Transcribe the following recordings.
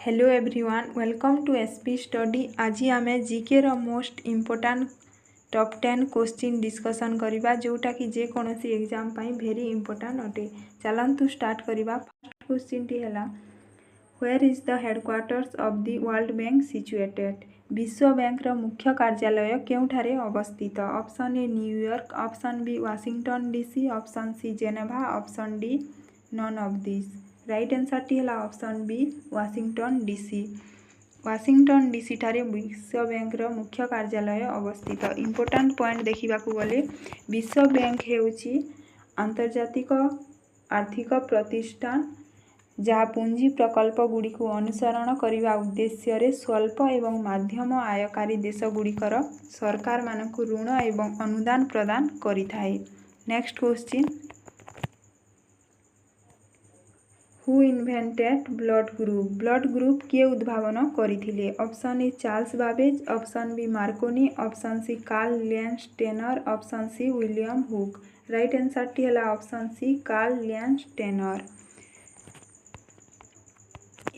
Hello everyone, welcome to SP study. आज आम GK रो most important top 10 question discussion करवा जोटा कि जेकोसी एग्जाम भेरी इम्पोर्टाट अटे। चलतु स्टार्ट करवा। फर्स्ट क्वेश्चन टी है, where is the headquarters of the world bank situated. विश्व बैंक रो मुख्य कार्यालय केउठारे अवस्थित। Option A New York, option B Washington DC, option C Geneva, option D none of this. Right answer टी है option B Washington DC. Washington DC ठारे विश्व बैंक रो मुख्य कार्यालय अवस्थित। इम्पोर्टाट पॉइंट देखा गले विश्व बैंक हेउची आंतर्जातिक आर्थिक प्रतिष्ठान जहाँ पुंजी प्रकल्प गुड़ी को अनुसरण करने उद्देश्य स्वल्प एवं मध्यम आयकारी देश गुड़िकर सरकार मानक ऋण एवं अनुदान प्रदान करिथाए। Next question, who invented blood group. Blood group किए उद्भावन करथिले। Option A Charles Babbage, option B Marconi, option C Karl Landsteiner, option C William Hooke. Right answer टी है option C Karl Landsteiner.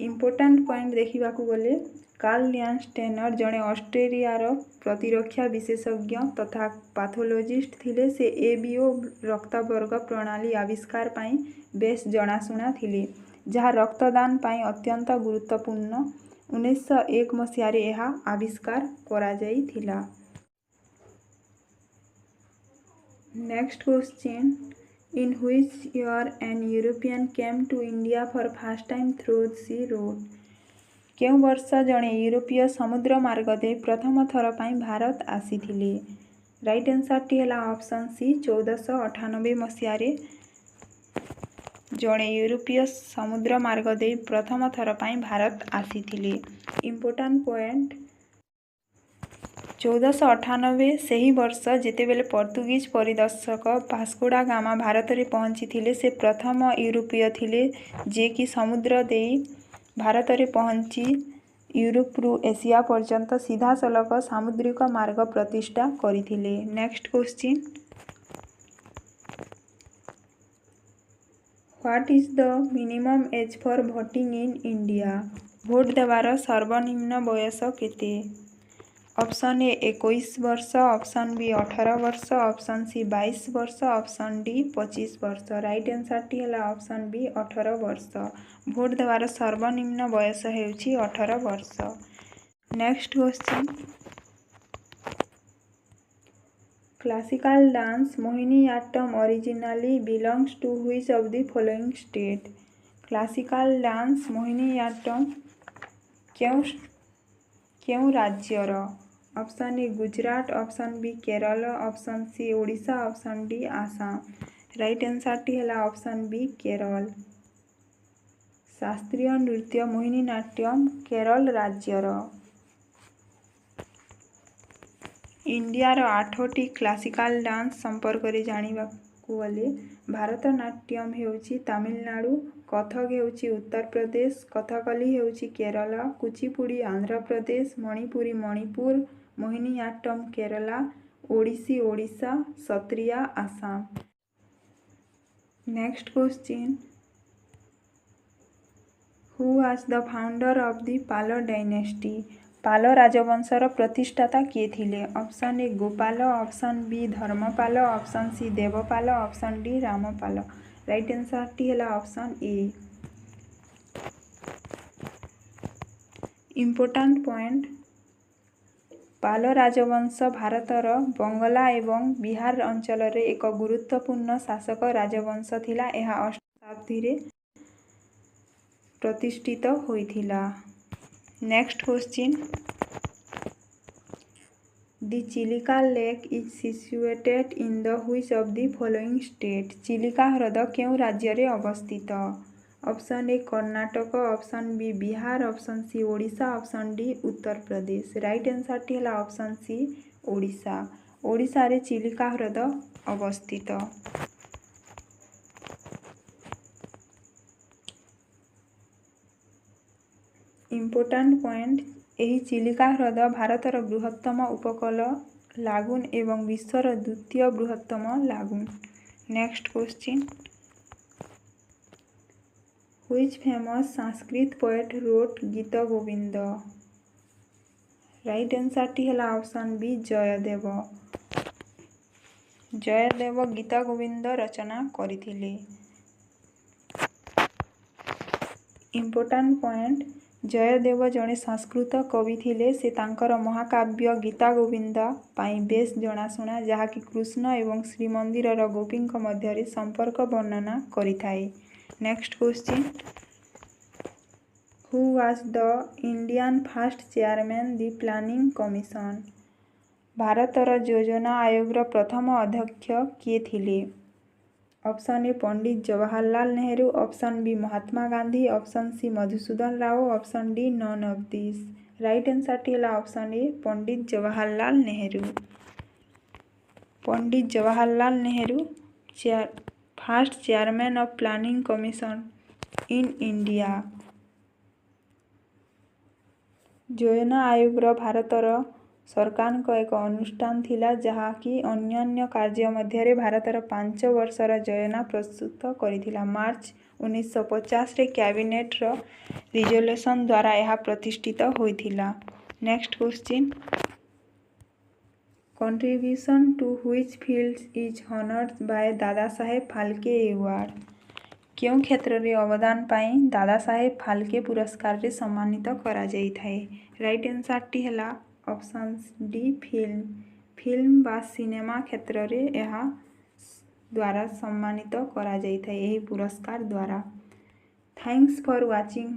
Important point देखा गले Karl लिएनस्टेनर जड़े ऑस्ट्रेलियार प्रतिरक्षा विशेषज्ञ तथा पैथोलॉजिस्ट थिले। से एबीओ रक्तवर्ग प्रणाली आविष्कार पाई बेस जनाशुना थिले, जहाँ रक्तदान पाई अत्यंत गुरुत्वपूर्ण। 1901 मसीह यह आविष्कार करा जाइथिला। Next question, in which year an European came to India for first time through sea road. केउ वर्ष जड़े यूरोपीय समुद्र मार्ग दे प्रथम थर पाई भारत आसीथिले। राइट आंसर टी है ऑप्शन सी 1498 मसीह जड़े यूरोपीय समुद्र मार्ग दे प्रथम थर पाई भारत आसीथिले। इम्पोर्टाट पॉइंट 1498 सही वर्ष जेतेबेले पोर्तुगीज परिदर्शक वास्को डा गामा भारत में पहुँची थिले। से प्रथम यूरोपीय थिले जे कि समुद्र दे भारत में पहुँची यूरोप रु एशिया पर्यंत सीधा सलख सामुद्रिक मार्ग प्रतिष्ठा करथिले। Next question, what is the minimum age for voting in India. Vote देवार सर्वनिम्न बयस केते। ऑप्शन ए 21 वर्ष, ऑप्शन बी 18 वर्ष, ऑप्शन सी 22 वर्ष, ऑप्शन डी 25 वर्ष। राइट आंसर टी है ऑप्शन बी 18 वर्ष। भोट देवार सर्वनिम्न बयस हेउची 18 वर्ष। Next question, classical dance Mohiniyattam originally belongs to which of the following state. Classical dance Mohiniyattam क्यों राज्यर। Option A Gujarat, option B Kerala, option C Odisha, option D Assam. Right answer टी है ऑप्शन बी केरल। शास्त्रीय नृत्य मोहिनीअट्टम केरल राज्यर। इंडियार 8टी क्लासिकल डांस संपर्क में जानिबा गले भारतनाट्यम हेउची तमिलनाडु, कथक हेउची उत्तर प्रदेश, कथकली हेउची Kerala, Kuchipudi Andhra Pradesh, Manipuri Manipur, Mohiniyattam Kerala, Odissi Odisha, Sattriya Assam. Next question, who was the founder of the Pala dynasty. Pala राजवंशर प्रतिष्ठाता किए थिले। Option A Gopal, option B Dharmapal, option C Devapal, option D Rampal. Right answer टी है option A. Important point, Pala राजवंश भारतर बंगला एवं बिहार अंचल रे एक गुरुत्वपूर्ण शासक राजवंश थिला। यह 8वीं शताब्दी रे प्रतिष्ठित होइथिला। Next question, the Chilika lake is situated in the which of the following state. Chilika ह्रद केउ राज्य रे अवस्थित। Option A Karnataka, option B Bihar, option C Odisha, option D Uttar Pradesh. Right answer टी है ऑप्शन सी ओडिशा। ओडिशा रे चिलिका ह्रद अवस्थित। इम्पोर्टाट पॉइंट, यही चिलिका ह्रद भारतर बृहत्तम उपकूल लागून एवं विश्वर द्वितीय बृहत्तम लागून। Next question, Which famous Sanskrit poet wrote Gita Govinda? Right answer T है ऑप्शन बी जयदेव। जयदेव गीता गोविंद रचना କରିଥିଲେ। इम्पोर्टाट पॉइंट जयदेव जड़े संस्कृत कवि थिले। से तांकर महाकाव्य गीता गोविंद पाई बेस जनाशुना जहाँकि कृष्ण एवं श्रीमंदिर गोपी मध्य संपर्क वर्णना करिथाए। Next question who was the Indian first chairman the planning commission? भारतर योजना आयोगर प्रथम अध्यक्ष किए थिले? Option A Pandit Jawaharlal Nehru, option B Mahatma Gandhi, option C Madhusudan Rao, option D none of this. Right answer टी है option A Pandit Jawaharlal Nehru. Pandit Jawaharlal Nehru first chairman of planning commission in India. योजना आयोगर भारतर सरकार एक अनुष्ठान थिला जहाँकि अन्य कार्य मध्य भारतर 5 वर्षर योजना प्रस्तुत करथिला। मार्च 1950 रे कैबिनेट रिजोल्यूशन द्वारा यह प्रतिष्ठित होइथिला। Next question contribution to which field is honoured by Dadasaheb Phalke award? क्यों क्षेत्र रे अवदान पाई दादा साहेब फाल्के पुरस्कार रे सम्मानित करा जाई थाए? राइट आंसर टी है ऑप्शन डी फिल्म बा सिनेमा क्षेत्र रे यह द्वारा सम्मानित करा जाई थाए एही पुरस्कार द्वारा। Thanks for watching.